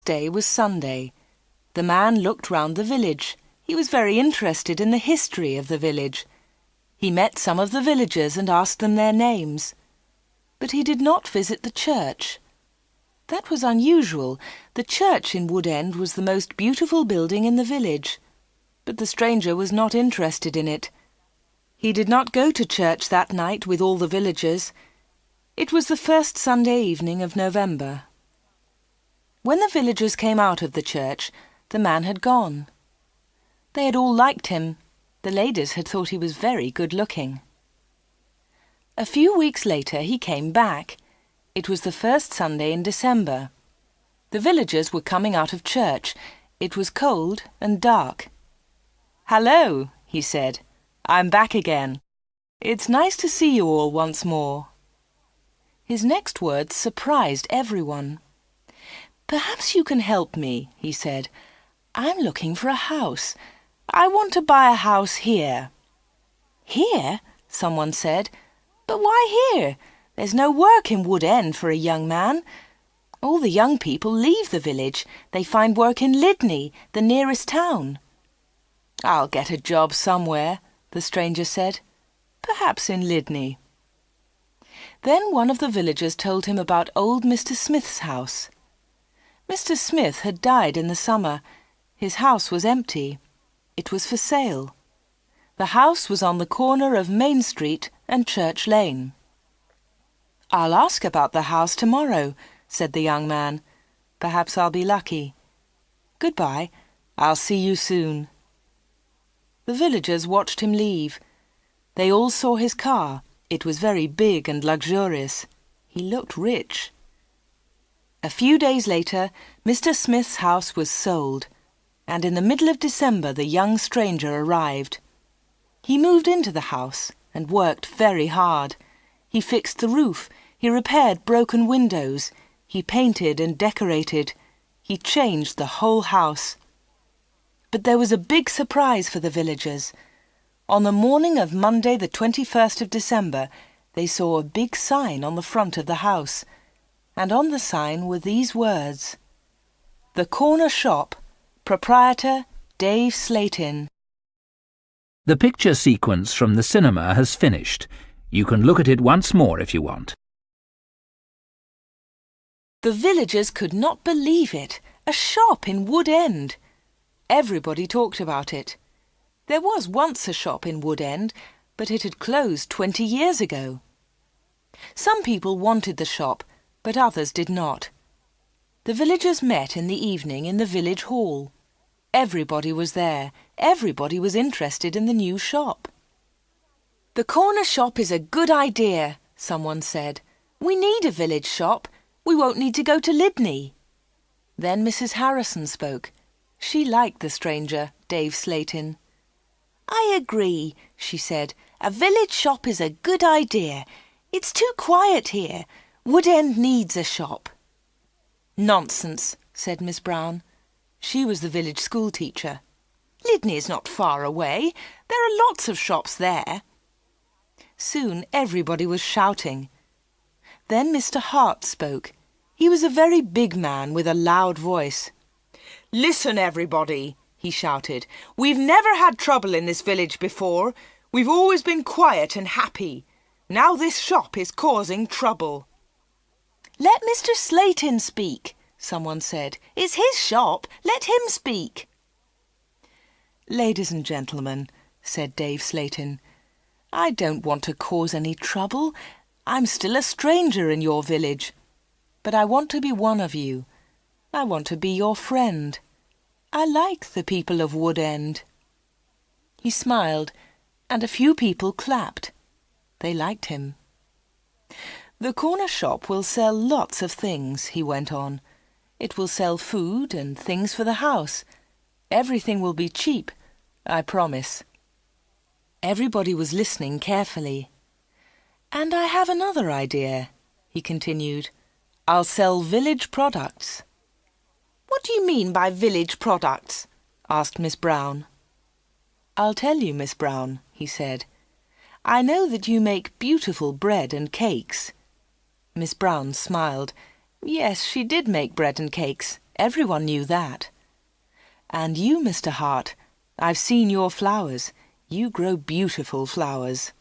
day was Sunday. The man looked round the village. He was very interested in the history of the village. He met some of the villagers and asked them their names. But he did not visit the church. That was unusual. The church in Wood End was the most beautiful building in the village. But the stranger was not interested in it. He did not go to church that night with all the villagers. It was the first Sunday evening of November. When the villagers came out of the church, the man had gone. They had all liked him. The ladies had thought he was very good-looking. A few weeks later he came back. It was the first Sunday in December. The villagers were coming out of church. It was cold and dark. "Hello," he said. "I'm back again. It's nice to see you all once more." His next words surprised everyone. "Perhaps you can help me," he said. "I'm looking for a house. I want to buy a house here." "Here?" someone said. "But why here? There's no work in Wood End for a young man. All the young people leave the village. They find work in Lydney, the nearest town." "I'll get a job somewhere," the stranger said. "Perhaps in Lydney." Then one of the villagers told him about old Mr. Smith's house. Mr. Smith had died in the summer. His house was empty. It was for sale. The house was on the corner of Main Street and Church Lane. "I'll ask about the house tomorrow," said the young man. "Perhaps I'll be lucky. Goodbye. I'll see you soon." The villagers watched him leave. They all saw his car. It was very big and luxurious. He looked rich. A few days later, Mr. Smith's house was sold, and in the middle of December the young stranger arrived. He moved into the house and worked very hard. He fixed the roof, he repaired broken windows, he painted and decorated, he changed the whole house. But there was a big surprise for the villagers. On the morning of Monday, the 21st of December, they saw a big sign on the front of the house, and on the sign were these words: "The Corner Shop, Proprietor Dave Slatin." The picture sequence from the cinema has finished. You can look at it once more if you want. The villagers could not believe it. A shop in Wood End. Everybody talked about it. There was once a shop in Wood End, but it had closed 20 years ago. Some people wanted the shop, but others did not. The villagers met in the evening in the village hall. Everybody was there. Everybody was interested in the new shop. "The corner shop is a good idea," someone said. "We need a village shop. We won't need to go to Lydney." Then Mrs. Harrison spoke. She liked the stranger, Dave Slatin. "I agree," she said. "A village shop is a good idea. It's too quiet here. Wood End needs a shop." "Nonsense," said Miss Brown. She was the village school teacher. "Lydney is not far away. There are lots of shops there." Soon everybody was shouting. Then Mr. Hart spoke. He was a very big man with a loud voice. "Listen, everybody," he shouted. "We've never had trouble in this village before. We've always been quiet and happy. Now this shop is causing trouble." "Let Mr. Slatin speak," someone said. "It's his shop. Let him speak." "Ladies and gentlemen," said Dave Slatin, "I don't want to cause any trouble. I'm still a stranger in your village. But I want to be one of you. I want to be your friend. I like the people of Wood End." He smiled, and a few people clapped. They liked him. "The corner shop will sell lots of things," he went on. "It will sell food and things for the house. Everything will be cheap, I promise." Everybody was listening carefully. "And I have another idea," he continued. "I'll sell village products." "What do you mean by village products?" asked Miss Brown. "I'll tell you, Miss Brown," he said. "I know that you make beautiful bread and cakes." Miss Brown smiled. Yes, she did make bread and cakes. Everyone knew that. And you, Mr. Hart, I've seen your flowers. You grow beautiful flowers.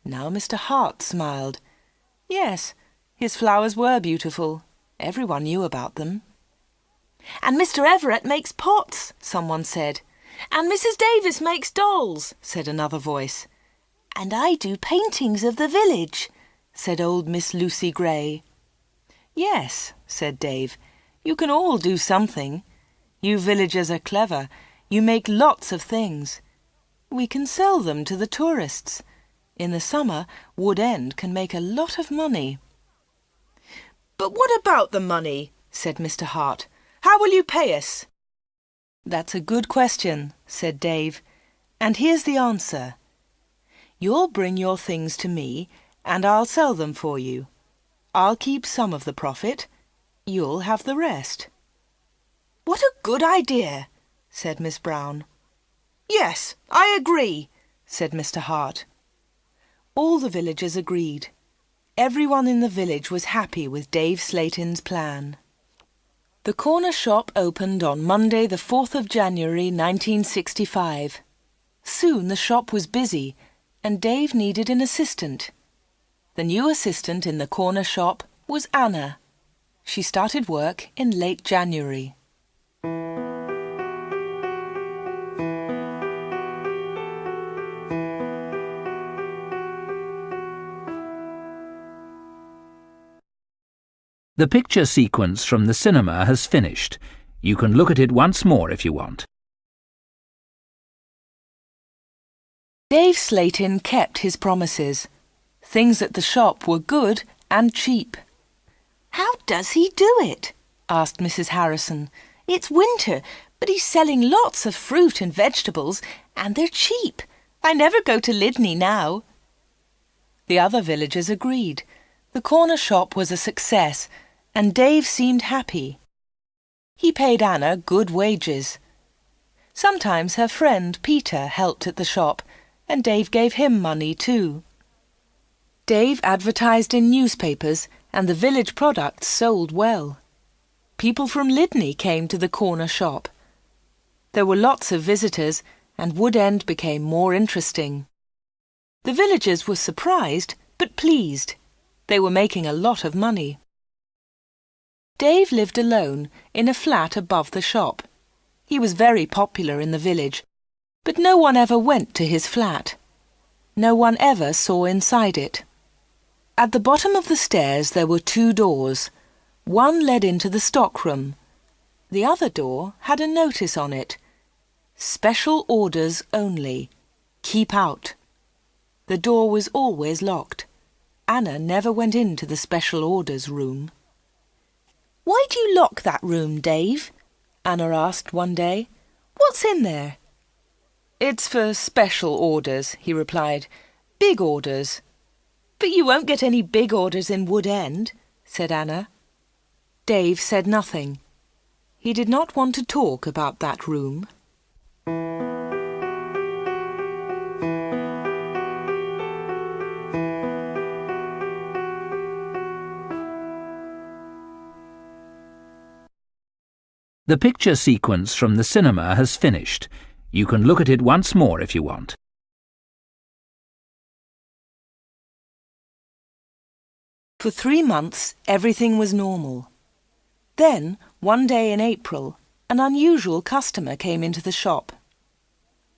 Now Mr. Hart smiled. Yes, his flowers were beautiful. Everyone knew about them. And Mr. Everett makes pots, someone said. And Mrs. Davis makes dolls, said another voice. And I do paintings of the village, said old Miss Lucy Gray. Yes, said Dave, you can all do something. You villagers are clever. You make lots of things. We can sell them to the tourists. In the summer, Wood End can make a lot of money. But what about the money? Said Mr. Hart. How will you pay us? That's a good question, said Dave. And here's the answer. You'll bring your things to me, and I'll sell them for you. I'll keep some of the profit. You'll have the rest. What a good idea, said Miss Brown. Yes, I agree, said Mr. Hart. All the villagers agreed. Everyone in the village was happy with Dave Slayton's plan. The corner shop opened on Monday the 4th of January 1965. Soon the shop was busy and Dave needed an assistant. The new assistant in the corner shop was Anna. She started work in late January. The picture sequence from the cinema has finished. You can look at it once more if you want. Dave Slayton kept his promises. Things at the shop were good and cheap. How does he do it? Asked Mrs. Harrison. It's winter, but he's selling lots of fruit and vegetables, and they're cheap. I never go to Lydney now. The other villagers agreed. The corner shop was a success, and Dave seemed happy. He paid Anna good wages. Sometimes her friend Peter helped at the shop, and Dave gave him money too. Dave advertised in newspapers, and the village products sold well. People from Lydney came to the corner shop. There were lots of visitors, and Wood End became more interesting. The villagers were surprised, but pleased. They were making a lot of money. Dave lived alone in a flat above the shop. He was very popular in the village, but no one ever went to his flat. No one ever saw inside it. At the bottom of the stairs there were 2 doors. One led into the stockroom. The other door had a notice on it. Special orders only. Keep out. The door was always locked. Anna never went into the special orders room. Why do you lock that room, Dave? Anna asked one day. What's in there? It's for special orders, he replied. Big orders. But you won't get any big orders in Wood End, said Anna. Dave said nothing. He did not want to talk about that room. The picture sequence from the cinema has finished. You can look at it once more if you want. For 3 months, everything was normal. Then, one day in April, an unusual customer came into the shop.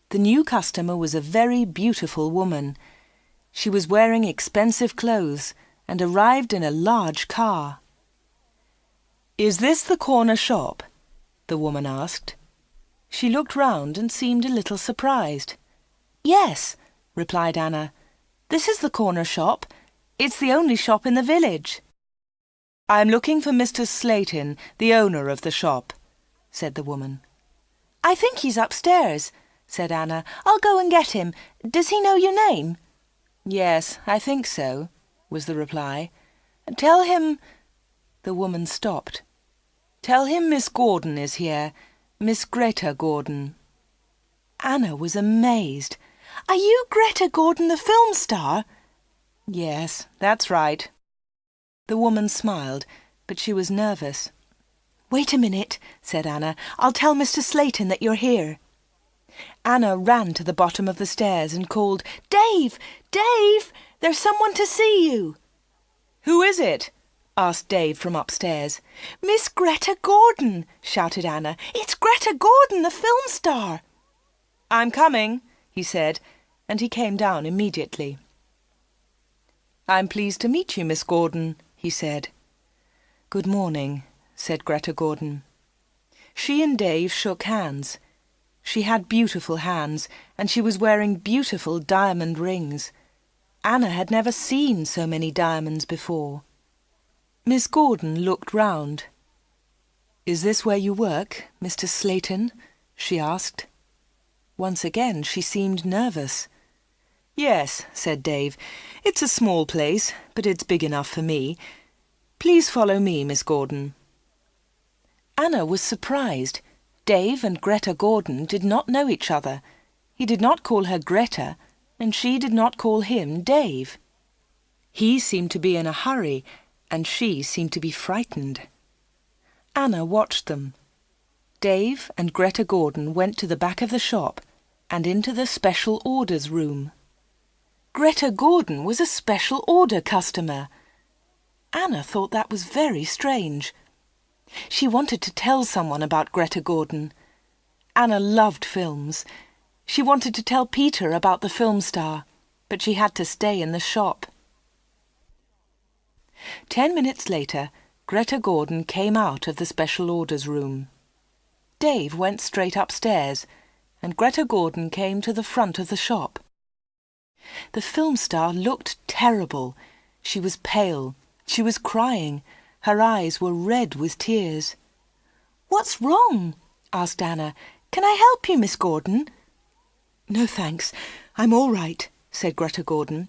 The new customer was a very beautiful woman. She was wearing expensive clothes and arrived in a large car. "Is this the corner shop?" the woman asked. She looked round and seemed a little surprised. "Yes," replied Anna. "This is the corner shop. It's the only shop in the village." "I'm looking for Mr. Slayton, the owner of the shop," said the woman. "I think he's upstairs," said Anna. "I'll go and get him. Does he know your name?" "Yes, I think so," was the reply. "Tell him—" The woman stopped. "Tell him Miss Gordon is here, Miss Greta Gordon." Anna was amazed. "Are you Greta Gordon, the film star?" "Yes, that's right." The woman smiled, but she was nervous. "Wait a minute," said Anna. "I'll tell Mr. Slayton that you're here." Anna ran to the bottom of the stairs and called, "Dave! Dave! There's someone to see you!" "Who is it?" asked Dave from upstairs. "Miss Greta Gordon!" shouted Anna. "It's Greta Gordon, the film star!" "I'm coming," he said, and he came down immediately. "I'm pleased to meet you, Miss Gordon," he said. "Good morning," said Greta Gordon. She and Dave shook hands. She had beautiful hands, and she was wearing beautiful diamond rings. Anna had never seen so many diamonds before. Miss Gordon looked round. "Is this where you work, Mr. Slayton?" she asked. Once again she seemed nervous. "Yes," said Dave. "It's a small place, but it's big enough for me. Please follow me, Miss Gordon." Anna was surprised. Dave and Greta Gordon did not know each other. He did not call her Greta, and she did not call him Dave. He seemed to be in a hurry, and she seemed to be frightened. Anna watched them. Dave and Greta Gordon went to the back of the shop and into the special orders room. Greta Gordon was a special order customer. Anna thought that was very strange. She wanted to tell someone about Greta Gordon. Anna loved films. She wanted to tell Peter about the film star, but she had to stay in the shop. 10 minutes later, Greta Gordon came out of the special orders room. Dave went straight upstairs, and Greta Gordon came to the front of the shop. The film star looked terrible. She was pale. She was crying. Her eyes were red with tears. "What's wrong?" asked Anna. "Can I help you, Miss Gordon?" "No, thanks. I'm all right," said Greta Gordon.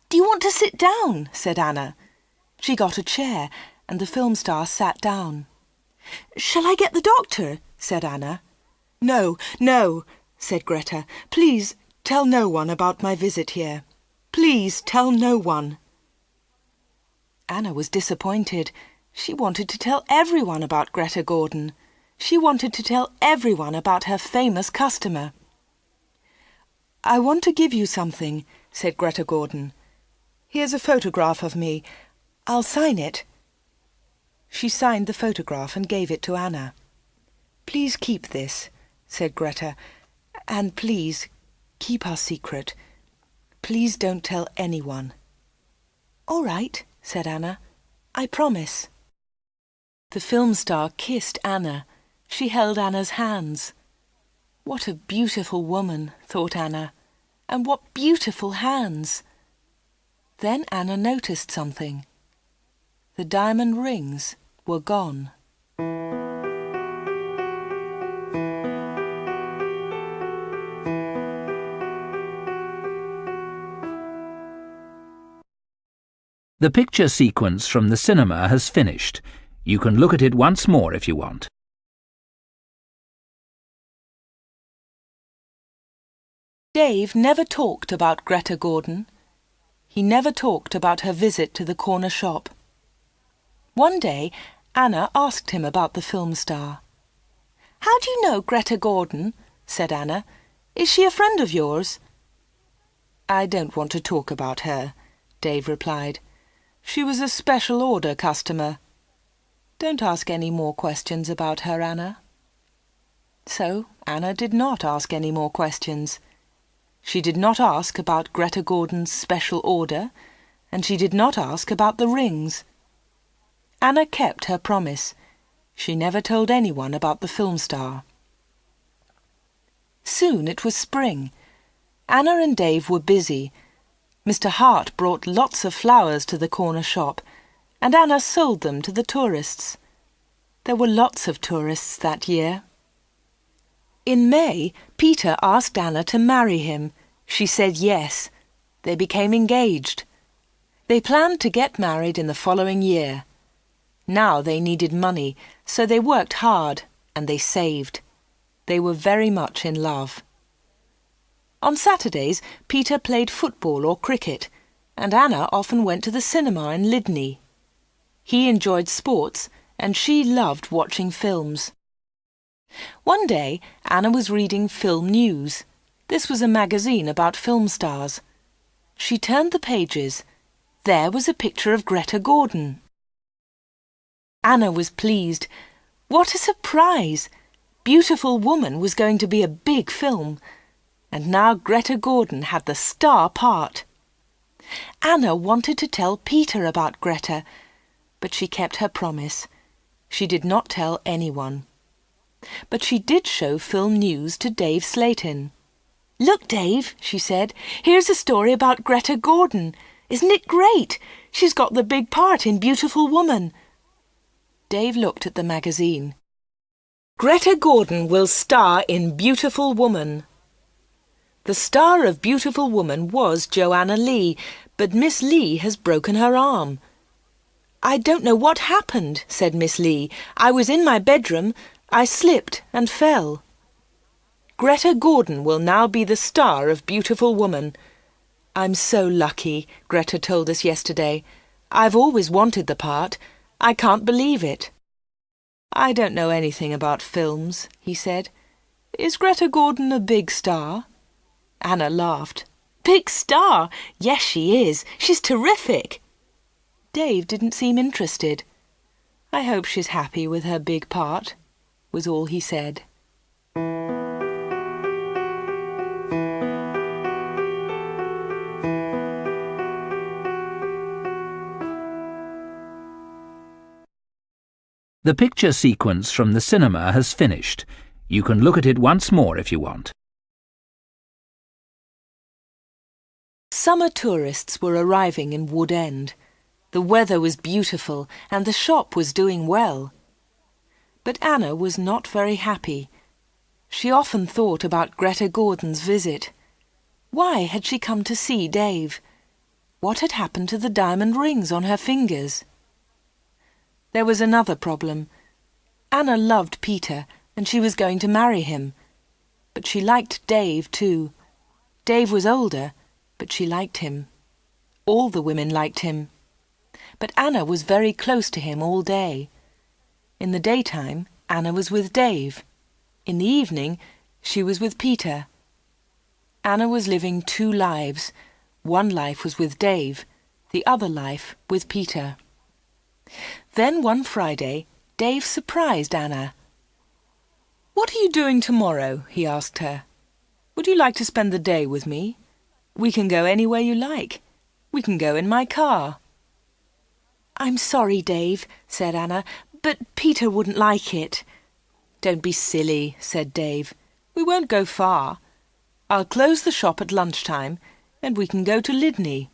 "Do you want to sit down?" said Anna. She got a chair, and the film star sat down. "Shall I get the doctor?" said Anna. "No, no," said Greta. "Please tell no one about my visit here. Please tell no one." Anna was disappointed. She wanted to tell everyone about Greta Gordon. She wanted to tell everyone about her famous customer. "I want to give you something," said Greta Gordon. "Here's a photograph of me. I'll sign it." She signed the photograph and gave it to Anna. "Please keep this," said Greta, "and please keep our secret. Please don't tell anyone." "All right," said Anna. "I promise." The film star kissed Anna. She held Anna's hands. What a beautiful woman, thought Anna, and what beautiful hands. Then Anna noticed something. The diamond rings were gone. The picture sequence from the cinema has finished. You can look at it once more if you want. Dave never talked about Greta Gordon. He never talked about her visit to the corner shop. One day, Anna asked him about the film star. "How do you know Greta Gordon?" said Anna. "Is she a friend of yours?" "I don't want to talk about her," Dave replied. "She was a special order customer. Don't ask any more questions about her, Anna." So Anna did not ask any more questions. She did not ask about Greta Gordon's special order, and she did not ask about the rings. Anna kept her promise. She never told anyone about the film star. Soon it was spring. Anna and Dave were busy. Mr. Hart brought lots of flowers to the corner shop, and Anna sold them to the tourists. There were lots of tourists that year. In May, Peter asked Anna to marry him. She said yes. They became engaged. They planned to get married in the following year. Now they needed money, so they worked hard and they saved. They were very much in love. On Saturdays, Peter played football or cricket, and Anna often went to the cinema in Lydney. He enjoyed sports and she loved watching films. One day, Anna was reading Film News. This was a magazine about film stars. She turned the pages. There was a picture of Greta Gordon. Anna was pleased. What a surprise! Beautiful Woman was going to be a big film, and now Greta Gordon had the star part. Anna wanted to tell Peter about Greta, but she kept her promise. She did not tell anyone. But she did show Film News to Dave Slayton. "Look, Dave," she said, "here's a story about Greta Gordon. Isn't it great? She's got the big part in Beautiful Woman." Dave looked at the magazine. "Greta Gordon will star in Beautiful Woman." The star of Beautiful Woman was Joanna Lee, but Miss Lee has broken her arm. "I don't know what happened," said Miss Lee. "I was in my bedroom. I slipped and fell." Greta Gordon will now be the star of Beautiful Woman. "I'm so lucky," Greta told us yesterday. "I've always wanted the part. I can't believe it." "I don't know anything about films," he said. "Is Greta Gordon a big star?" Anna laughed. "Big star? Yes, she is. She's terrific." Dave didn't seem interested. "I hope she's happy with her big part," was all he said. The picture sequence from the cinema has finished. You can look at it once more if you want. Summer tourists were arriving in Wood End. The weather was beautiful and the shop was doing well. But Anna was not very happy. She often thought about Greta Gordon's visit. Why had she come to see Dave? What had happened to the diamond rings on her fingers? There was another problem. Anna loved Peter and she was going to marry him. But she liked Dave too. Dave was older, but she liked him. All the women liked him. But Anna was very close to him all day. In the daytime, Anna was with Dave. In the evening, she was with Peter. Anna was living two lives. One life was with Dave, the other life with Peter. Then one Friday, Dave surprised Anna. "What are you doing tomorrow?" he asked her. "Would you like to spend the day with me? We can go anywhere you like. We can go in my car." "I'm sorry, Dave," said Anna, "but Peter wouldn't like it." "Don't be silly," said Dave. "We won't go far. I'll close the shop at lunchtime and we can go to Lydney."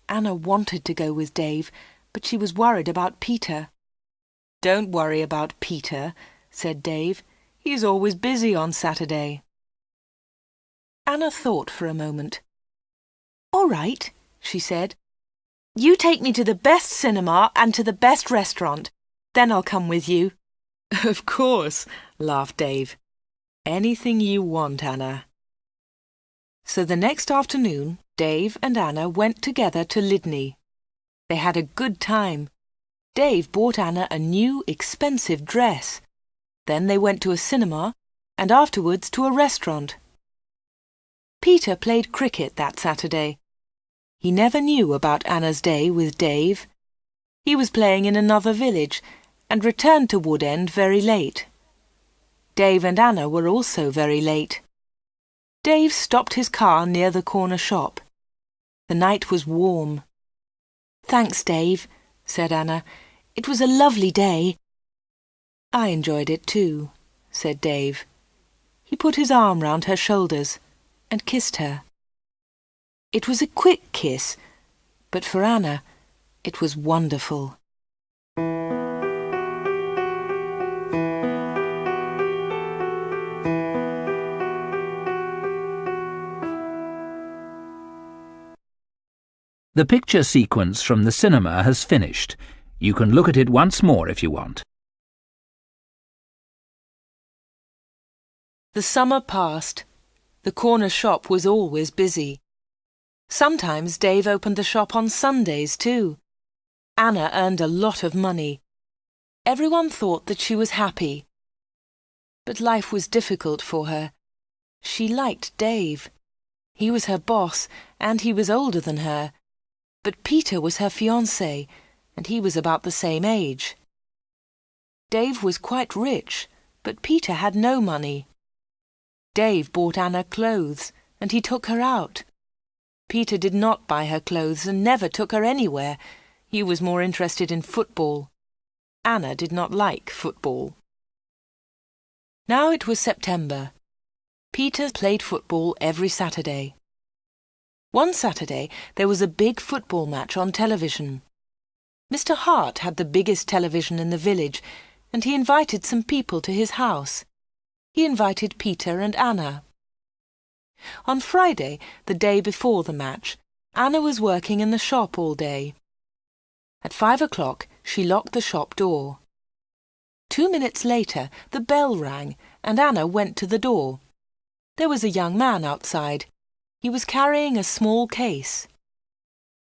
Anna wanted to go with Dave, but she was worried about Peter. "Don't worry about Peter," said Dave. "He's always busy on Saturday." Anna thought for a moment. "All right," she said. "You take me to the best cinema and to the best restaurant. Then I'll come with you." "Of course," laughed Dave. "Anything you want, Anna." So the next afternoon, Dave and Anna went together to Lydney. They had a good time. Dave bought Anna a new, expensive dress. Then they went to a cinema and afterwards to a restaurant. Peter played cricket that Saturday. He never knew about Anna's day with Dave. He was playing in another village and returned to Wood End very late. Dave and Anna were also very late. Dave stopped his car near the corner shop. The night was warm. "Thanks, Dave," said Anna. "It was a lovely day." "I enjoyed it too," said Dave. He put his arm round her shoulders and kissed her. It was a quick kiss, but for Anna, it was wonderful. The picture sequence from the cinema has finished. You can look at it once more if you want. The summer passed. The corner shop was always busy. Sometimes Dave opened the shop on Sundays too. Anna earned a lot of money. Everyone thought that she was happy. But life was difficult for her. She liked Dave. He was her boss, and he was older than her. But Peter was her fiancé, and he was about the same age. Dave was quite rich, but Peter had no money. Dave bought Anna clothes, and he took her out. Peter did not buy her clothes and never took her anywhere. He was more interested in football. Anna did not like football. Now it was September. Peter played football every Saturday. One Saturday there was a big football match on television. Mr. Hart had the biggest television in the village, and he invited some people to his house. He invited Peter and Anna. On Friday, the day before the match, Anna was working in the shop all day. At 5 o'clock, she locked the shop door. 2 minutes later, the bell rang, and Anna went to the door. There was a young man outside. He was carrying a small case.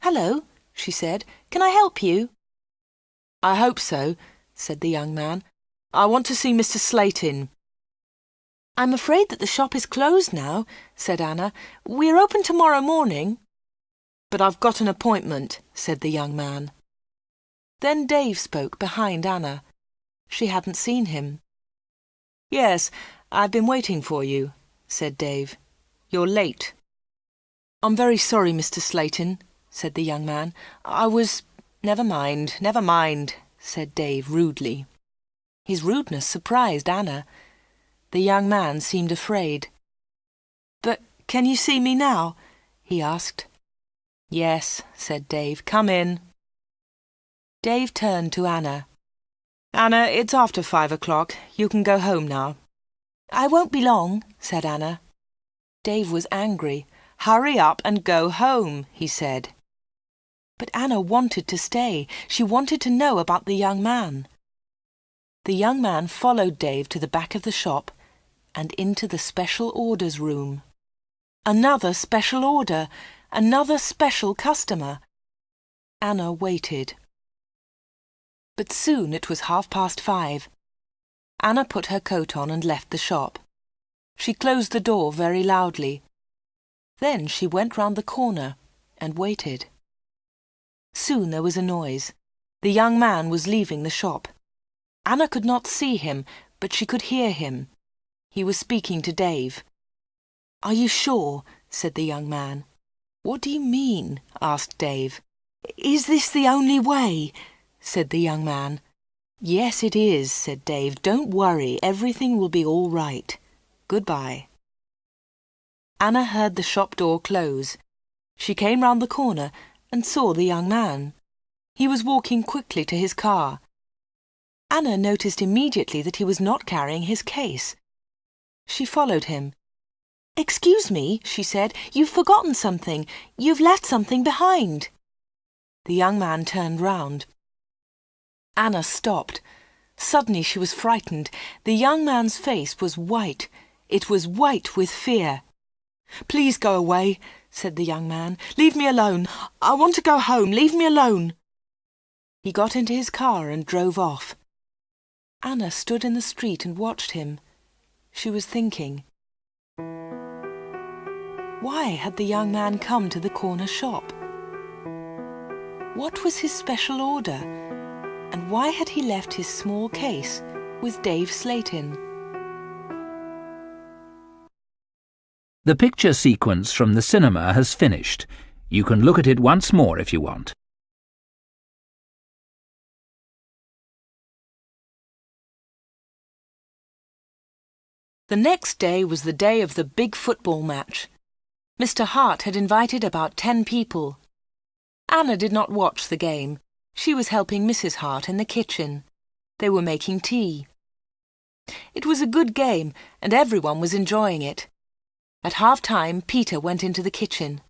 "Hello," she said. "Can I help you?" "I hope so," said the young man. "I want to see Mr. Slayton." "I'm afraid that the shop is closed now," said Anna. "We're open tomorrow morning." "But I've got an appointment," said the young man. Then Dave spoke behind Anna. She hadn't seen him. "Yes, I've been waiting for you," said Dave. "You're late." "I'm very sorry, Mr. Slayton," said the young man. Never mind," said Dave rudely. His rudeness surprised Anna. The young man seemed afraid. "But can you see me now?" he asked. "Yes," said Dave. "Come in." Dave turned to Anna. "Anna, it's after 5 o'clock. You can go home now." "I won't be long," said Anna. Dave was angry. "Hurry up and go home," he said. But Anna wanted to stay. She wanted to know about the young man. The young man followed Dave to the back of the shop and into the special orders room. Another special order! Another special customer! Anna waited. But soon it was 5:30. Anna put her coat on and left the shop. She closed the door very loudly. Then she went round the corner and waited. Soon there was a noise. The young man was leaving the shop. Anna could not see him, but she could hear him. He was speaking to Dave. "Are you sure?" said the young man. "What do you mean?" asked Dave. "Is this the only way?" said the young man. "Yes, it is," said Dave. "Don't worry, everything will be all right. Goodbye." Anna heard the shop door close. She came round the corner and saw the young man. He was walking quickly to his car. Anna noticed immediately that he was not carrying his case. She followed him. "Excuse me," she said. "You've forgotten something. You've left something behind." The young man turned round. Anna stopped. Suddenly she was frightened. The young man's face was white. It was white with fear. "Please go away," said the young man. "Leave me alone. I want to go home. Leave me alone." He got into his car and drove off. Anna stood in the street and watched him. She was thinking. Why had the young man come to the corner shop? What was his special order? And why had he left his small case with Dave Slayton? The picture sequence from the cinema has finished. You can look at it once more if you want. The next day was the day of the big football match. Mr. Hart had invited about 10 people. Anna did not watch the game. She was helping Mrs. Hart in the kitchen. They were making tea. It was a good game, and everyone was enjoying it. At half-time, Peter went into the kitchen.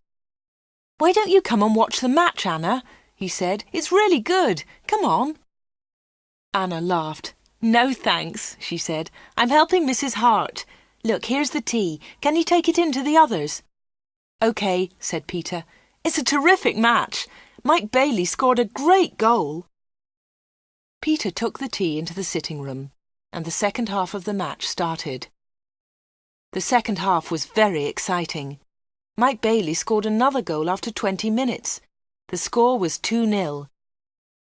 "Why don't you come and watch the match, Anna?" he said. "It's really good. Come on." Anna laughed. "No, thanks," she said. "I'm helping Mrs. Hart. Look, here's the tea. Can you take it in to the others?" "OK," said Peter. "It's a terrific match. Mike Bailey scored a great goal." Peter took the tea into the sitting room, and the second half of the match started. The second half was very exciting. Mike Bailey scored another goal after 20 minutes. The score was 2-0.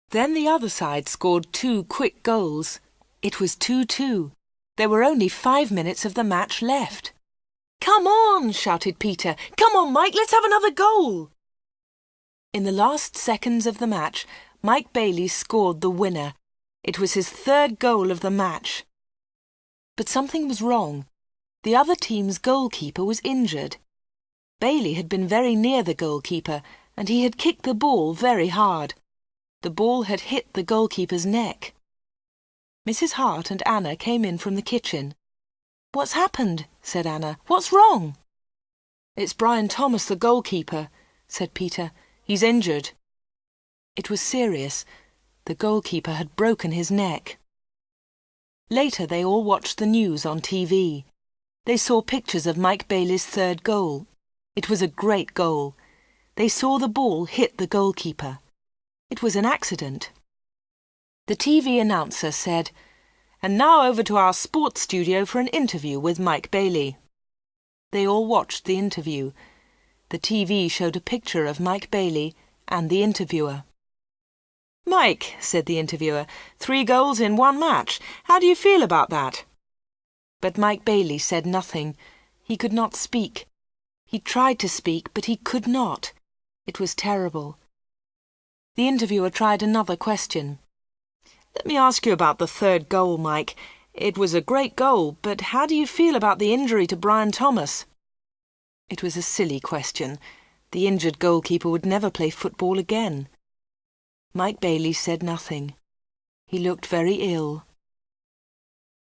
Then the other side scored 2 quick goals. It was 2-2. There were only 5 minutes of the match left. "Come on!" shouted Peter. "Come on, Mike, let's have another goal!" In the last seconds of the match, Mike Bailey scored the winner. It was his 3rd goal of the match. But something was wrong. The other team's goalkeeper was injured. Bailey had been very near the goalkeeper, and he had kicked the ball very hard. The ball had hit the goalkeeper's neck. Mrs. Hart and Anna came in from the kitchen. "What's happened?" said Anna. "What's wrong?" "It's Brian Thomas, the goalkeeper," said Peter. "He's injured." It was serious. The goalkeeper had broken his neck. Later they all watched the news on TV. They saw pictures of Mike Bailey's 3rd goal. It was a great goal. They saw the ball hit the goalkeeper. It was an accident. The TV announcer said, "And now over to our sports studio for an interview with Mike Bailey." They all watched the interview. The TV showed a picture of Mike Bailey and the interviewer. "Mike," said the interviewer, 3 goals in 1 match. How do you feel about that?" But Mike Bailey said nothing. He could not speak. He tried to speak, but he could not. It was terrible. The interviewer tried another question. "Let me ask you about the 3rd goal, Mike. It was a great goal, but how do you feel about the injury to Brian Thomas?" It was a silly question. The injured goalkeeper would never play football again. Mike Bailey said nothing. He looked very ill.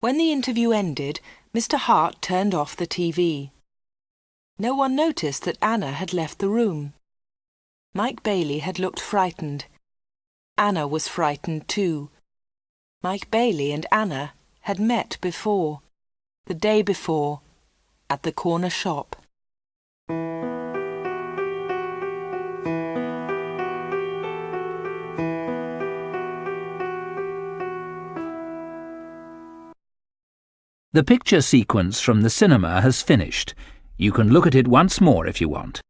When the interview ended, Mr. Hart turned off the TV. No one noticed that Anna had left the room. Mike Bailey had looked frightened. Anna was frightened too. Mike Bailey and Anna had met before, the day before, at the corner shop. The picture sequence from the cinema has finished. You can look at it once more if you want.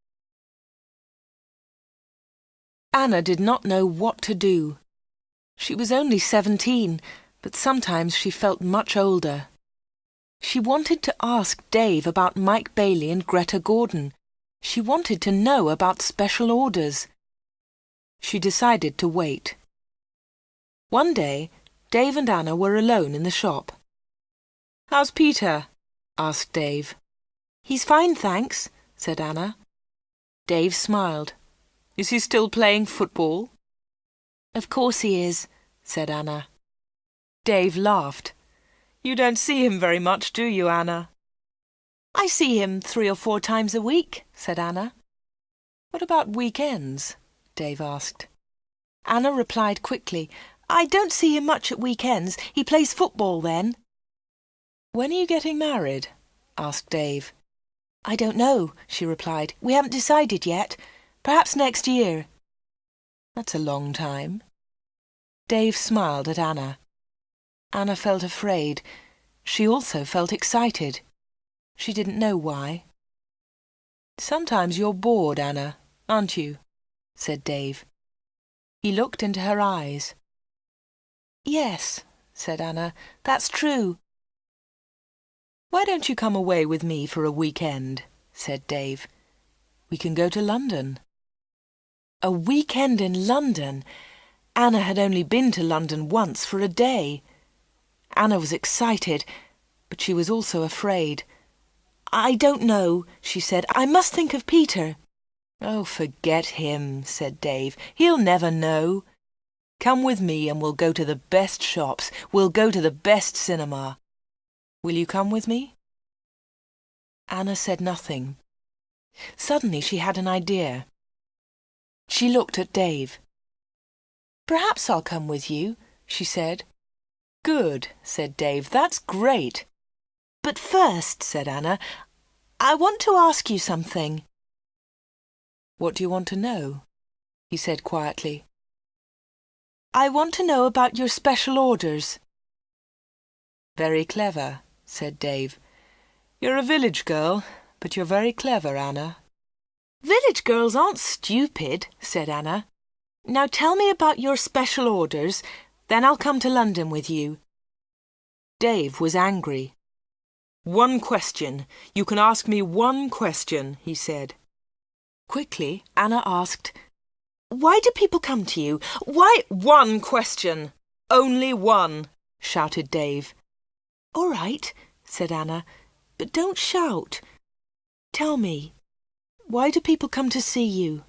Anna did not know what to do. She was only 17, but sometimes she felt much older. She wanted to ask Dave about Mike Bailey and Greta Gordon. She wanted to know about special orders. She decided to wait. One day, Dave and Anna were alone in the shop. "How's Peter?" asked Dave. "He's fine, thanks," said Anna. Dave smiled. "Is he still playing football?" "Of course he is," said Anna. Dave laughed. "You don't see him very much, do you, Anna?" "I see him 3 or 4 times a week," said Anna. "What about weekends?" Dave asked. Anna replied quickly, "I don't see him much at weekends. He plays football then." "When are you getting married?" asked Dave. "I don't know," she replied. "We haven't decided yet. Perhaps next year." "That's a long time." Dave smiled at Anna. Anna felt afraid. She also felt excited. She didn't know why. "Sometimes you're bored, Anna, aren't you?" said Dave. He looked into her eyes. "Yes," said Anna, "that's true." "Why don't you come away with me for a weekend?" said Dave. "We can go to London." A weekend in London! Anna had only been to London once for a day. Anna was excited, but she was also afraid. "I don't know," she said. "I must think of Peter." "Oh, forget him," said Dave. "He'll never know. Come with me and we'll go to the best shops. We'll go to the best cinema. Will you come with me?" Anna said nothing. Suddenly she had an idea. She looked at Dave. "Perhaps I'll come with you," she said. "Good," said Dave. "That's great." "But first," said Anna, "I want to ask you something." "What do you want to know?" he said quietly. I want to know about your special orders. Very clever, said Dave. You're a village girl, but you're very clever, Anna. Village girls aren't stupid, said Anna. Now tell me about your special orders, then I'll come to London with you. Dave was angry. One question. You can ask me one question, he said. Quickly, Anna asked, Why do people come to you? Why? One question. Only one, shouted Dave. All right, said Anna, but don't shout. Tell me, why do people come to see you?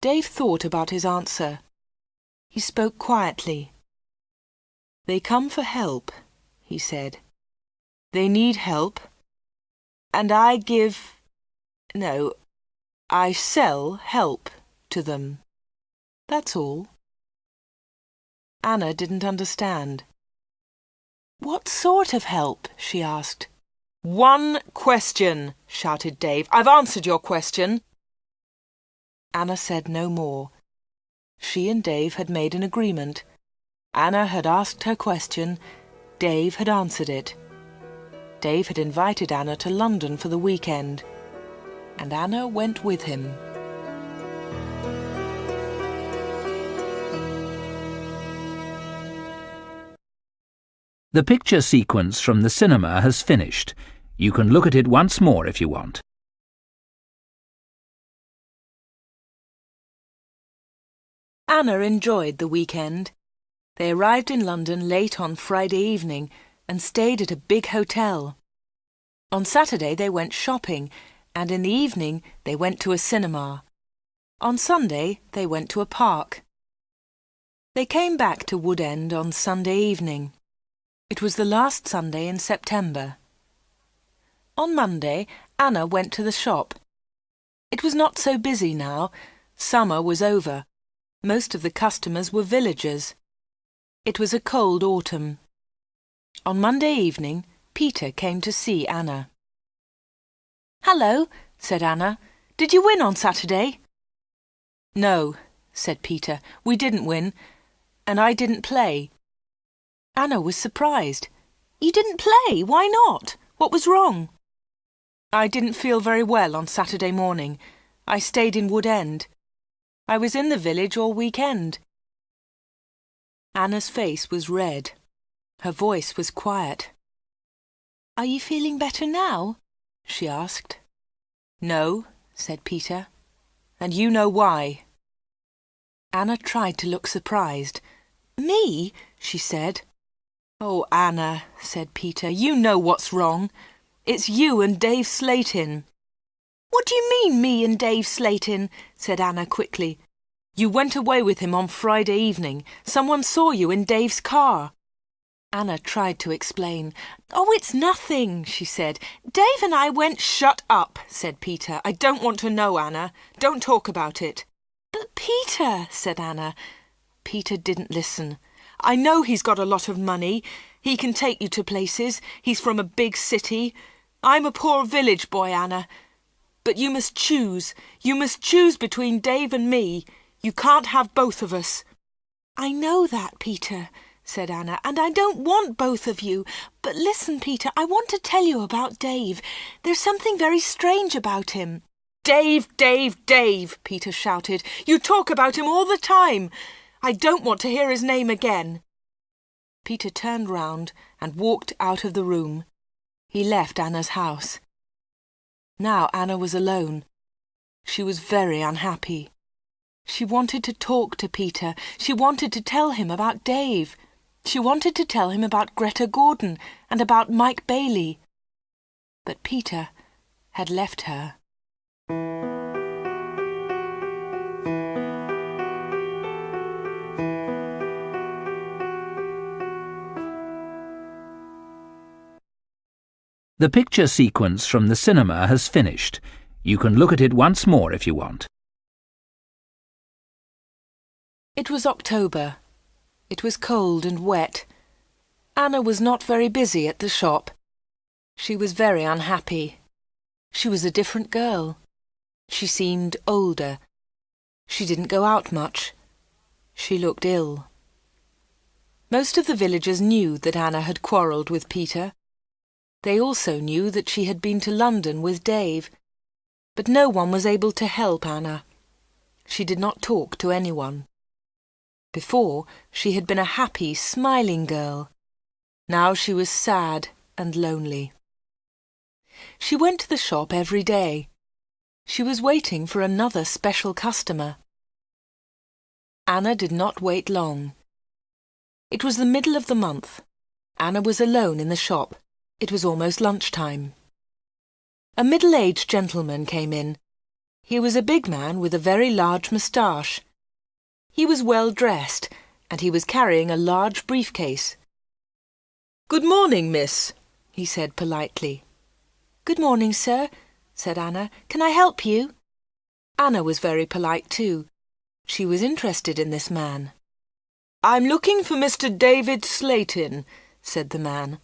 Dave thought about his answer. He spoke quietly. They come for help, he said. They need help, and I sell help to them. That's all. Anna didn't understand. What sort of help? She asked. One question, shouted Dave. I've answered your question. Anna said no more. She and Dave had made an agreement. Anna had asked her question. Dave had answered it. Dave had invited Anna to London for the weekend, and Anna went with him. The picture sequence from the cinema has finished. You can look at it once more if you want. Anna enjoyed the weekend. They arrived in London late on Friday evening and stayed at a big hotel. On Saturday they went shopping, and in the evening they went to a cinema. On Sunday they went to a park. They came back to Wood End on Sunday evening. It was the last Sunday in September. On Monday, Anna went to the shop. It was not so busy now. Summer was over. Most of the customers were villagers. It was a cold autumn. On Monday evening, Peter came to see Anna. "Hello," said Anna. "Did you win on Saturday?" "No," said Peter. "We didn't win, and I didn't play." Anna was surprised. "You didn't play? Why not? What was wrong?" "I didn't feel very well on Saturday morning. I stayed in Wood End. I was in the village all weekend." Anna's face was red. Her voice was quiet. "Are you feeling better now?" she asked. "No," said Peter, "and you know why." Anna tried to look surprised. "Me?" she said. "Oh, Anna," said Peter, "you know what's wrong. It's you and Dave Slatin." "What do you mean, me and Dave Slatin?" said Anna quickly. "You went away with him on Friday evening. Someone saw you in Dave's car." Anna tried to explain. "Oh, it's nothing," she said. "Dave and I went—" "Shut up," said Peter. "I don't want to know, Anna. Don't talk about it." "But Peter," said Anna. Peter didn't listen. "I know he's got a lot of money. He can take you to places. He's from a big city. I'm a poor village boy, Anna. But you must choose. You must choose between Dave and me. You can't have both of us." "I know that, Peter," said Anna, "and I don't want both of you. But listen, Peter, I want to tell you about Dave. There's something very strange about him." "Dave, Dave, Dave," Peter shouted. "You talk about him all the time. I don't want to hear his name again." Peter turned round and walked out of the room. He left Anna's house. Now Anna was alone. She was very unhappy. She wanted to talk to Peter. She wanted to tell him about Dave. She wanted to tell him about Greta Gordon and about Mike Bailey. But Peter had left her. The picture sequence from the cinema has finished. You can look at it once more if you want. It was October. It was cold and wet. Anna was not very busy at the shop. She was very unhappy. She was a different girl. She seemed older. She didn't go out much. She looked ill. Most of the villagers knew that Anna had quarrelled with Peter. They also knew that she had been to London with Dave, but no one was able to help Anna. She did not talk to anyone. Before, she had been a happy, smiling girl. Now she was sad and lonely. She went to the shop every day. She was waiting for another special customer. Anna did not wait long. It was the middle of the month. Anna was alone in the shop. It was almost lunchtime. A middle-aged gentleman came in. He was a big man with a very large moustache. He was well dressed, and he was carrying a large briefcase. "Good morning, miss," he said politely. "Good morning, sir," said Anna. "Can I help you?" Anna was very polite too. She was interested in this man. "I'm looking for Mr. David Slayton," said the man.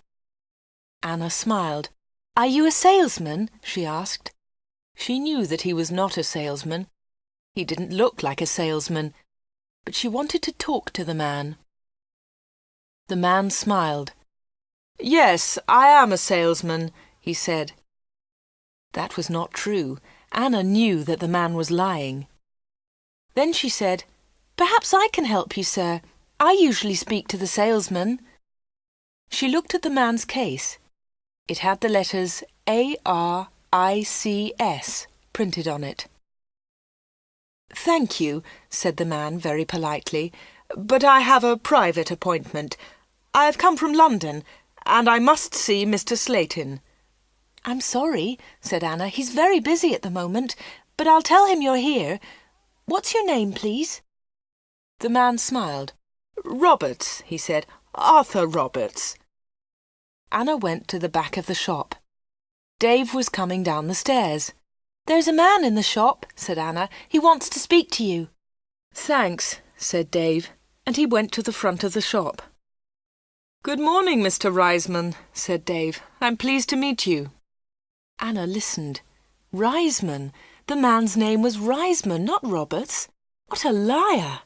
Anna smiled. "Are you a salesman?" she asked. She knew that he was not a salesman. He didn't look like a salesman, but she wanted to talk to the man. The man smiled. "Yes, I am a salesman," he said. That was not true. Anna knew that the man was lying. Then she said, "Perhaps I can help you, sir. I usually speak to the salesman." She looked at the man's case. It had the letters ARICS printed on it. "Thank you," said the man very politely, "but I have a private appointment. I have come from London, and I must see Mr. Slayton." "I'm sorry," said Anna. "He's very busy at the moment, but I'll tell him you're here. What's your name, please?" The man smiled. "Roberts," he said. "Arthur Roberts." Anna went to the back of the shop. Dave was coming down the stairs. "There's a man in the shop," said Anna. "He wants to speak to you." "Thanks," said Dave, and he went to the front of the shop. "Good morning, Mr. Reisman," said Dave. "I'm pleased to meet you." Anna listened. Reisman! The man's name was Reisman, not Roberts. What a liar!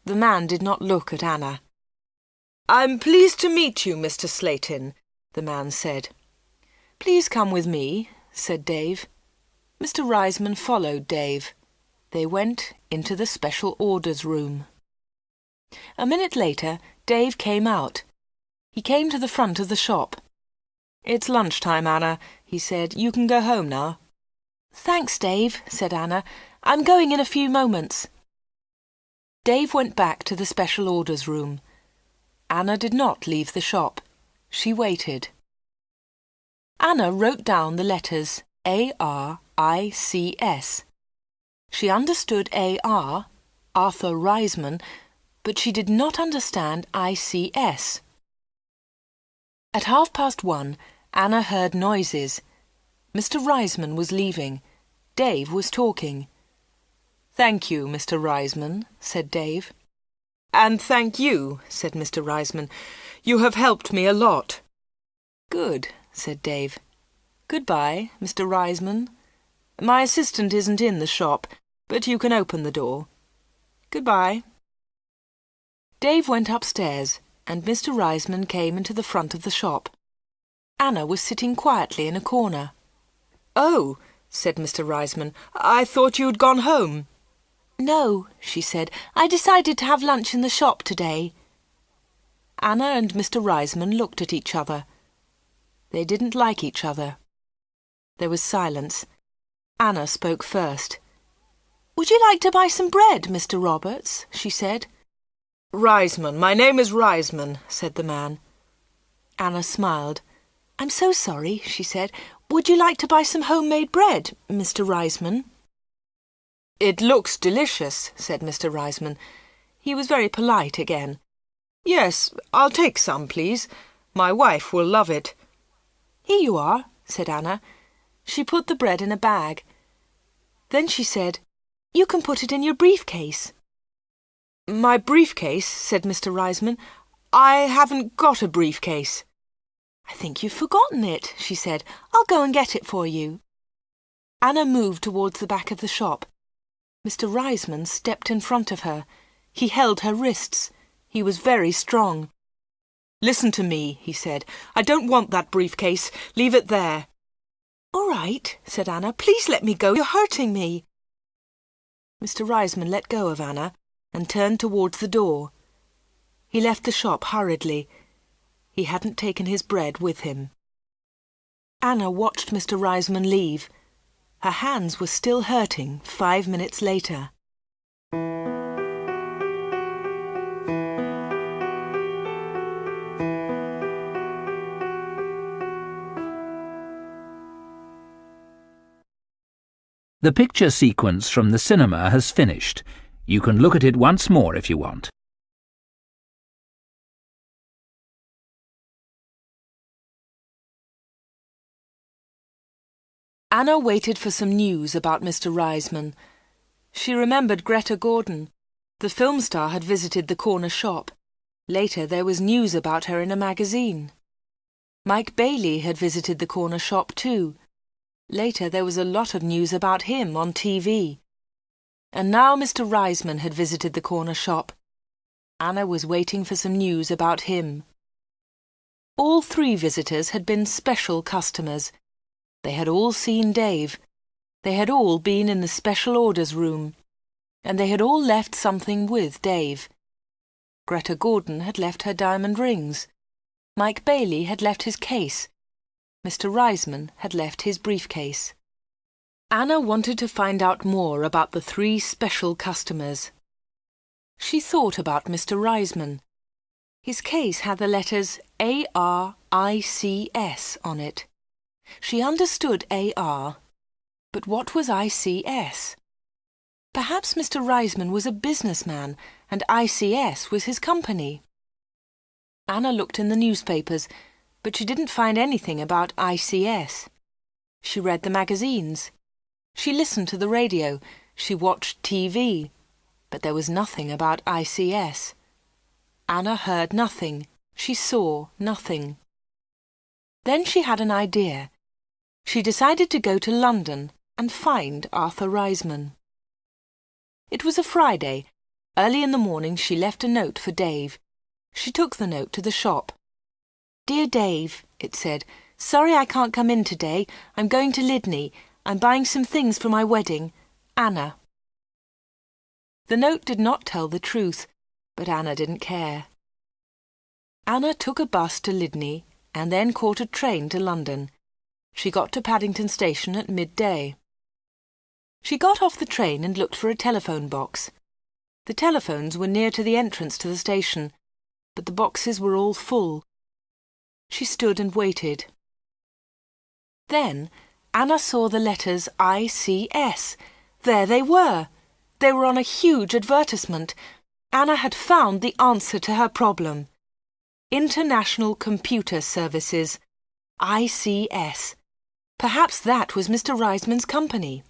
The man did not look at Anna. "I'm pleased to meet you, Mr. Slayton," the man said. "Please come with me," said Dave. Mr. Reisman followed Dave. They went into the special orders room. A minute later, Dave came out. He came to the front of the shop. "It's lunchtime, Anna," he said. "You can go home now." "Thanks, Dave," said Anna. "I'm going in a few moments." Dave went back to the special orders room. Anna did not leave the shop. She waited. Anna wrote down the letters ARICS. She understood AR, Arthur Reisman, but she did not understand ICS. At 1:30, Anna heard noises. Mr. Reisman was leaving. Dave was talking. "Thank you, Mr. Reisman," said Dave. "And thank you," said Mr. Reisman. "You have helped me a lot." "Good," said Dave. "Goodbye, Mr. Reisman. My assistant isn't in the shop, but you can open the door. Goodbye." Dave went upstairs, and Mr. Reisman came into the front of the shop. Anna was sitting quietly in a corner. "Oh," said Mr. Reisman, "I thought you had gone home." "No," she said. "I decided to have lunch in the shop today." Anna and Mr. Reisman looked at each other. They didn't like each other. There was silence. Anna spoke first. "Would you like to buy some bread, Mr. Roberts?" she said. "Reisman. My name is Reisman," said the man. Anna smiled. "I'm so sorry," she said. "Would you like to buy some homemade bread, Mr. Reisman?" "It looks delicious," said Mr. Reisman. He was very polite again. "Yes, I'll take some, please. My wife will love it." "Here you are," said Anna. She put the bread in a bag. Then she said, "You can put it in your briefcase." "My briefcase?" said Mr. Reisman. "I haven't got a briefcase." "I think you've forgotten it," she said. "I'll go and get it for you." Anna moved towards the back of the shop. Mr. Reisman stepped in front of her. He held her wrists. He was very strong. "Listen to me," he said. "I don't want that briefcase. Leave it there." "All right," said Anna. "Please let me go. You're hurting me." Mr. Reisman let go of Anna and turned towards the door. He left the shop hurriedly. He hadn't taken his bread with him. Anna watched Mr. Reisman leave. Her hands were still hurting 5 minutes later. The picture sequence from the cinema has finished. You can look at it once more if you want. Anna waited for some news about Mr. Reisman. She remembered Greta Gordon. The film star had visited the corner shop. Later there was news about her in a magazine. Mike Bailey had visited the corner shop too. Later there was a lot of news about him on TV. And now Mr. Reisman had visited the corner shop. Anna was waiting for some news about him. All 3 visitors had been special customers. They had all seen Dave. They had all been in the special orders room. And they had all left something with Dave. Greta Gordon had left her diamond rings. Mike Bailey had left his case. Mr. Reisman had left his briefcase. Anna wanted to find out more about the 3 special customers. She thought about Mr. Reisman. His case had the letters ARICS on it. She understood AR, but what was ICS? Perhaps Mr. Reisman was a businessman and ICS was his company. Anna looked in the newspapers, but she didn't find anything about ICS. She read the magazines. She listened to the radio. She watched TV. But there was nothing about ICS. Anna heard nothing. She saw nothing. Then she had an idea. She decided to go to London and find Arthur Reisman. It was a Friday. Early in the morning she left a note for Dave. She took the note to the shop. "Dear Dave," it said, "sorry I can't come in today. I'm going to Lydney. I'm buying some things for my wedding. Anna." The note did not tell the truth, but Anna didn't care. Anna took a bus to Lydney and then caught a train to London. She got to Paddington Station at midday. She got off the train and looked for a telephone box. The telephones were near to the entrance to the station, but the boxes were all full. She stood and waited. Then Anna saw the letters ICS. There they were. They were on a huge advertisement. Anna had found the answer to her problem. International Computer Services. ICS. Perhaps that was Mr. Reisman's company.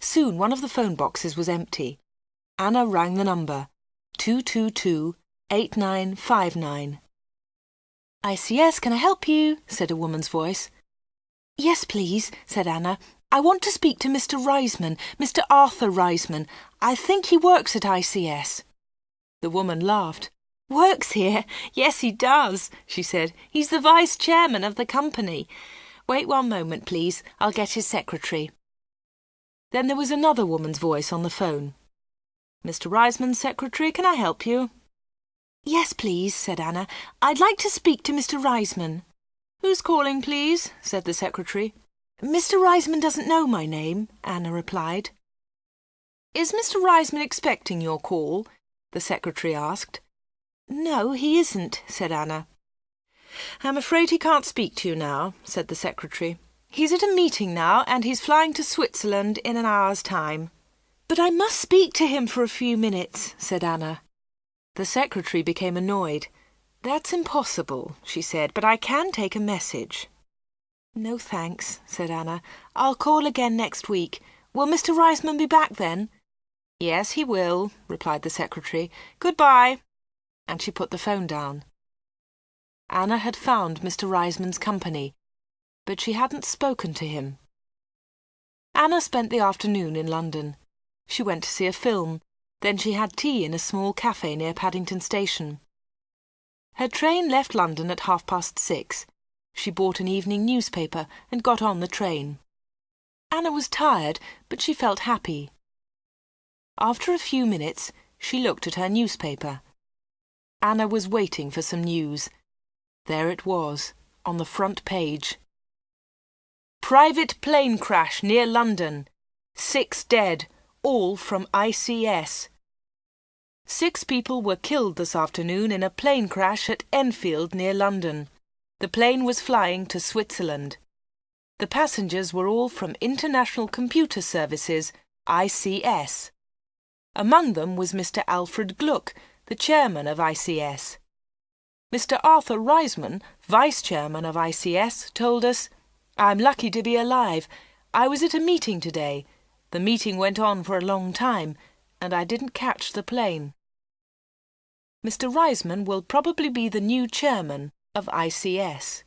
Soon one of the phone boxes was empty. Anna rang the number, 222-8959. "ICS, can I help you?" said a woman's voice. "Yes, please," said Anna. "I want to speak to Mr. Reisman, Mr. Arthur Reisman. I think he works at ICS." The woman laughed. "Works here? Yes, he does," she said. "He's the vice chairman of the company. Wait one moment, please. I'll get his secretary." Then there was another woman's voice on the phone. "Mr. Reisman's secretary, can I help you?" "Yes, please," said Anna. "I'd like to speak to Mr. Reisman." "Who's calling, please?" said the secretary. "Mr. Reisman doesn't know my name," Anna replied. "Is Mr. Reisman expecting your call?" the secretary asked. "No, he isn't," said Anna. "I'm afraid he can't speak to you now," said the secretary. "He's at a meeting now, and he's flying to Switzerland in an hour's time." "But I must speak to him for a few minutes," said Anna. The secretary became annoyed. "That's impossible," she said, "but I can take a message." "No, thanks," said Anna. "I'll call again next week. Will Mr. Reisman be back then?" "Yes, he will," replied the secretary. "Goodbye." And she put the phone down. Anna had found Mr. Reisman's company, but she hadn't spoken to him. Anna spent the afternoon in London. She went to see a film. Then she had tea in a small cafe near Paddington Station. Her train left London at 6:30. She bought an evening newspaper and got on the train. Anna was tired, but she felt happy. After a few minutes, she looked at her newspaper. Anna was waiting for some news. There it was, on the front page. Private plane crash near London. 6 dead, all from ICS. 6 people were killed this afternoon in a plane crash at Enfield near London. The plane was flying to Switzerland. The passengers were all from International Computer Services, ICS. Among them was Mr. Alfred Gluck, the chairman of ICS. Mr. Arthur Reisman, vice-chairman of ICS, told us, "I'm lucky to be alive. I was at a meeting today. The meeting went on for a long time, and I didn't catch the plane." Mr. Reisman will probably be the new chairman of ICS.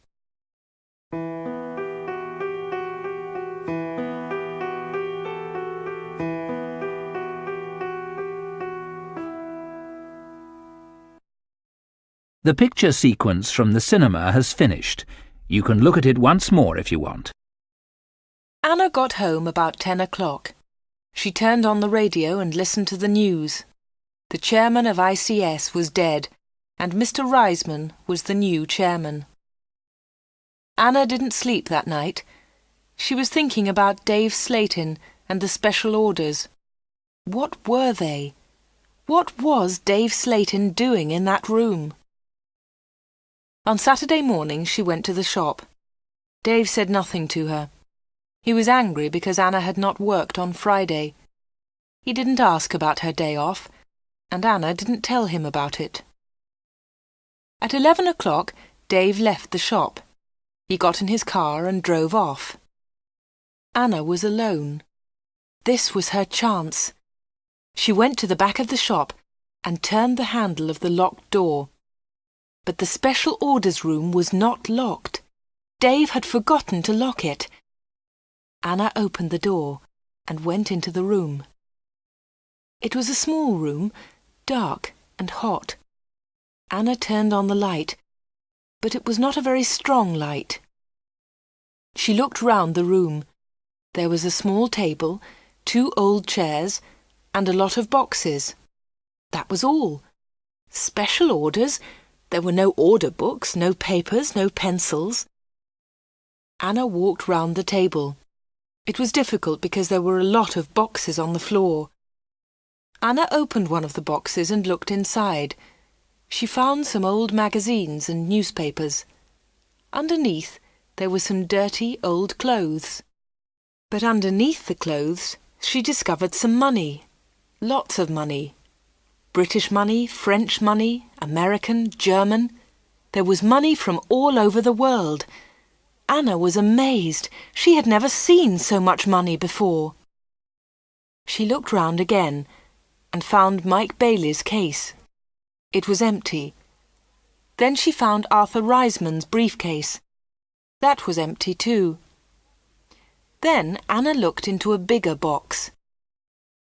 The picture sequence from the cinema has finished. You can look at it once more if you want. Anna got home about 10 o'clock. She turned on the radio and listened to the news. The chairman of ICS was dead, and Mr. Reisman was the new chairman. Anna didn't sleep that night. She was thinking about Dave Slayton and the special orders. What were they? What was Dave Slayton doing in that room? On Saturday morning she went to the shop. Dave said nothing to her. He was angry because Anna had not worked on Friday. He didn't ask about her day off, and Anna didn't tell him about it. At 11 o'clock, Dave left the shop. He got in his car and drove off. Anna was alone. This was her chance. She went to the back of the shop and turned the handle of the locked door. But the special orders room was not locked. Dave had forgotten to lock it. Anna opened the door and went into the room. It was a small room, dark and hot. Anna turned on the light, but it was not a very strong light. She looked round the room. There was a small table, 2 old chairs, and a lot of boxes. That was all. Special orders? There were no order books, no papers, no pencils. Anna walked round the table. It was difficult because there were a lot of boxes on the floor. Anna opened one of the boxes and looked inside. She found some old magazines and newspapers. Underneath, there were some dirty old clothes. But underneath the clothes, she discovered some money. Lots of money. British money, French money, American, German. There was money from all over the world. Anna was amazed. She had never seen so much money before. She looked round again and found Mike Bailey's case. It was empty. Then she found Arthur Reisman's briefcase. That was empty too. Then Anna looked into a bigger box.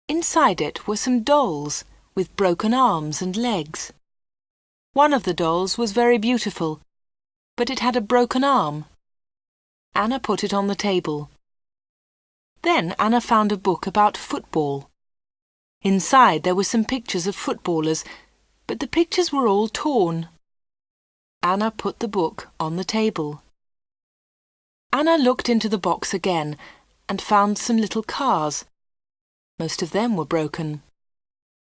Inside it were some dolls with broken arms and legs. One of the dolls was very beautiful, but it had a broken arm. Anna put it on the table. Then Anna found a book about football. Inside there were some pictures of footballers, but the pictures were all torn. Anna put the book on the table. Anna looked into the box again and found some little cars. Most of them were broken.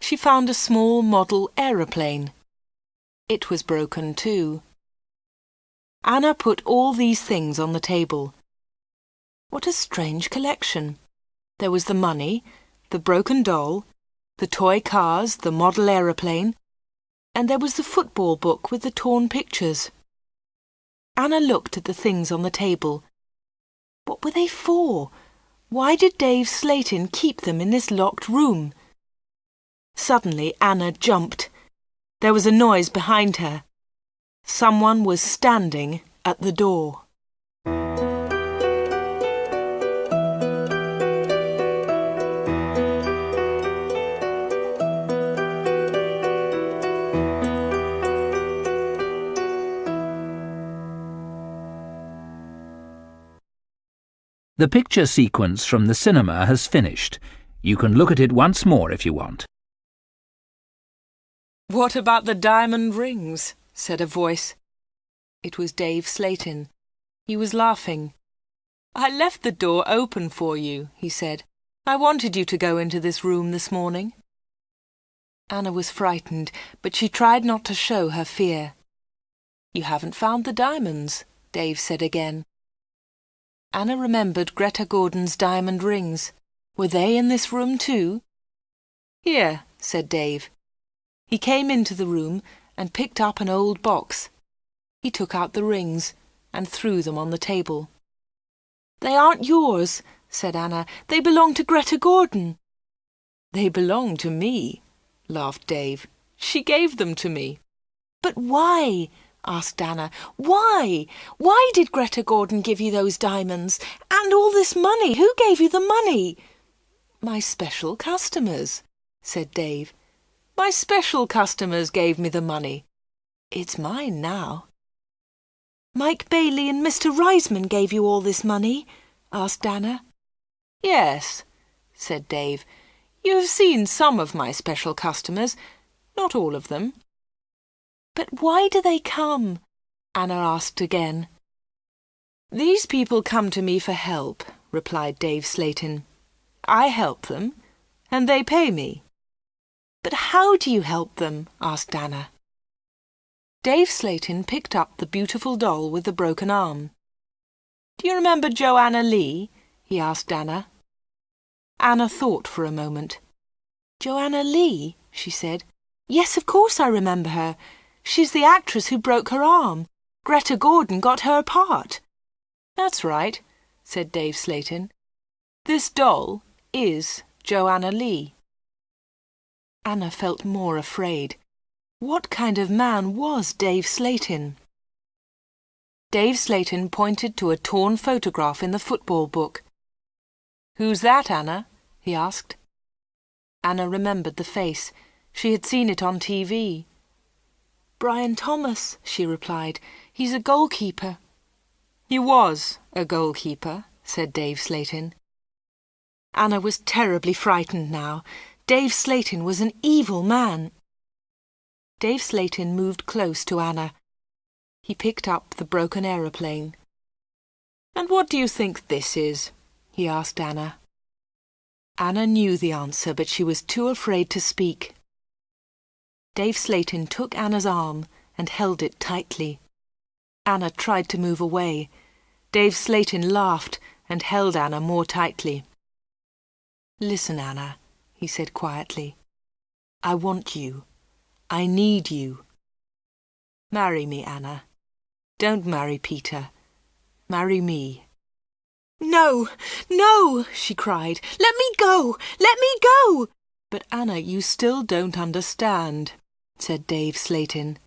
She found a small model aeroplane. It was broken too. Anna put all these things on the table. What a strange collection. There was the money, the broken doll, the toy cars, the model aeroplane, and there was the football book with the torn pictures. Anna looked at the things on the table. What were they for? Why did Dave Slayton keep them in this locked room? Suddenly Anna jumped. There was a noise behind her. Someone was standing at the door. The picture sequence from the cinema has finished. You can look at it once more if you want. What about the diamond rings? Said a voice. It was Dave Slayton. He was laughing. I left the door open for you, he said. I wanted you to go into this room this morning. Anna was frightened, but she tried not to show her fear. You haven't found the diamonds, Dave said again. Anna remembered Greta Gordon's diamond rings. Were they in this room too? Here, said Dave. He came into the room and picked up an old box. He took out the rings and threw them on the table. They aren't yours, said Anna. They belong to Greta Gordon. They belong to me, laughed Dave. She gave them to me. But why? Asked Anna. Why? Why did Greta Gordon give you those diamonds? And all this money? Who gave you the money? My special customers, said Dave. My special customers gave me the money. It's mine now. Mike Bailey and Mr. Reisman gave you all this money? Asked Anna. Yes, said Dave. You have seen some of my special customers, not all of them. But why do they come? Anna asked again. These people come to me for help, replied Dave Slayton. I help them, and they pay me. But how do you help them? Asked Anna. Dave Slayton picked up the beautiful doll with the broken arm. Do you remember Joanna Lee? He asked Anna. Anna thought for a moment. Joanna Lee, she said. Yes, of course I remember her. She's the actress who broke her arm. Greta Gordon got her part. That's right, said Dave Slayton. This doll is Joanna Lee. Anna felt more afraid. What kind of man was Dave Slayton? Dave Slayton pointed to a torn photograph in the football book. Who's that, Anna? He asked. Anna remembered the face. She had seen it on TV. Brian Thomas, she replied. He's a goalkeeper. He was a goalkeeper, said Dave Slayton. Anna was terribly frightened now. Dave Slayton was an evil man. Dave Slayton moved close to Anna. He picked up the broken aeroplane. And what do you think this is? He asked Anna. Anna knew the answer, but she was too afraid to speak. Dave Slayton took Anna's arm and held it tightly. Anna tried to move away. Dave Slayton laughed and held Anna more tightly. Listen, Anna, he said quietly. I want you. I need you. Marry me, Anna. Don't marry Peter. Marry me. No, no, she cried. Let me go! Let me go! But Anna, you still don't understand, said Dave Slayton.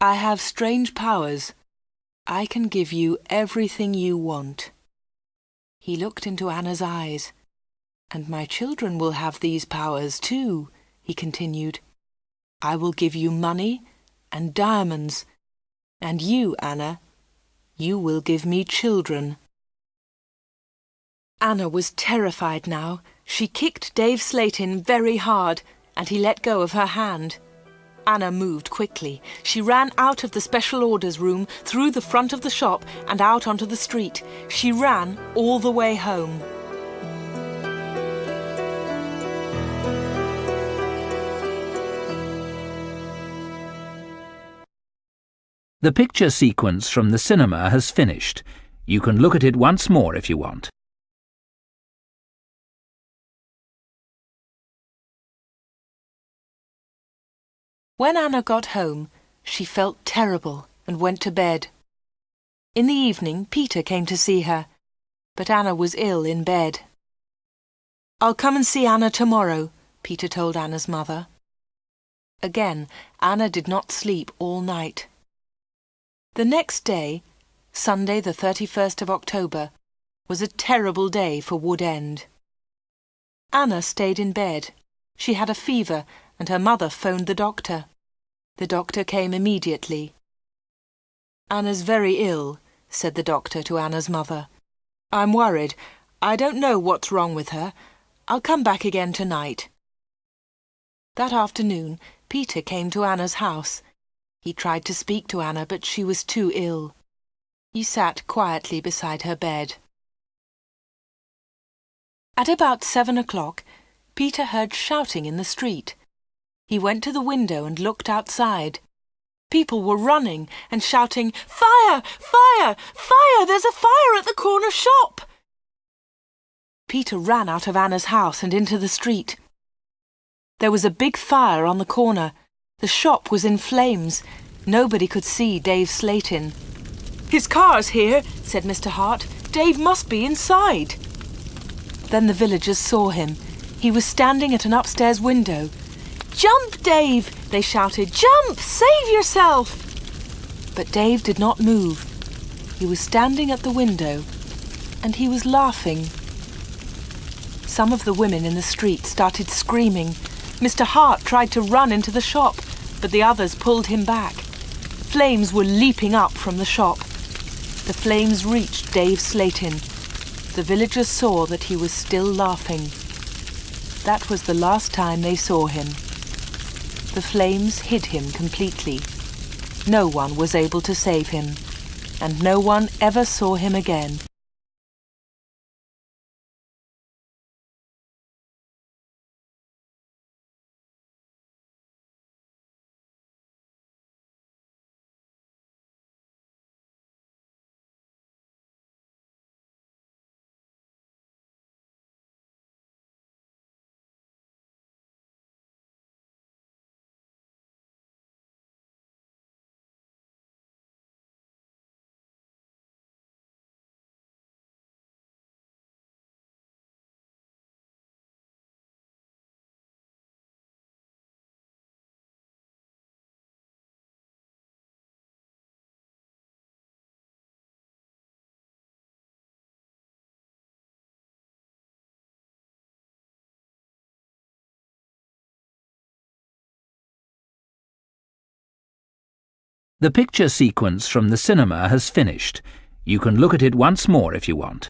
I have strange powers. I can give you everything you want. He looked into Anna's eyes. And my children will have these powers too, he continued. I will give you money and diamonds. And you, Anna, you will give me children. Anna was terrified now. She kicked Dave Slayton very hard, and he let go of her hand. Anna moved quickly. She ran out of the special orders room, through the front of the shop, and out onto the street. She ran all the way home. The picture sequence from the cinema has finished. You can look at it once more if you want. When Anna got home, she felt terrible and went to bed. In the evening, Peter came to see her, but Anna was ill in bed. I'll come and see Anna tomorrow, Peter told Anna's mother. Again, Anna did not sleep all night. The next day, Sunday the 31st of October, was a terrible day for Wood End. Anna stayed in bed. She had a fever, and her mother phoned the doctor. The doctor came immediately. Anna's very ill, said the doctor to Anna's mother. I'm worried. I don't know what's wrong with her. I'll come back again tonight. That afternoon, Peter came to Anna's house. He tried to speak to Anna, but she was too ill. He sat quietly beside her bed. At about 7 o'clock, Peter heard shouting in the street. He went to the window and looked outside. People were running and shouting, "Fire! Fire! Fire! There's a fire at the corner shop!" Peter ran out of Anna's house and into the street. There was a big fire on the corner. The shop was in flames. Nobody could see Dave Slatin. "His car's here," said Mr. Hart. "Dave must be inside." Then the villagers saw him. He was standing at an upstairs window. "Jump, Dave!" they shouted. "Jump! Save yourself!" But Dave did not move. He was standing at the window, and he was laughing. Some of the women in the street started screaming. Mr. Hart tried to run into the shop, but the others pulled him back. Flames were leaping up from the shop. The flames reached Dave Slatin. The villagers saw that he was still laughing. That was the last time they saw him. The flames hid him completely. No one was able to save him, and no one ever saw him again. The picture sequence from the cinema has finished. You can look at it once more if you want.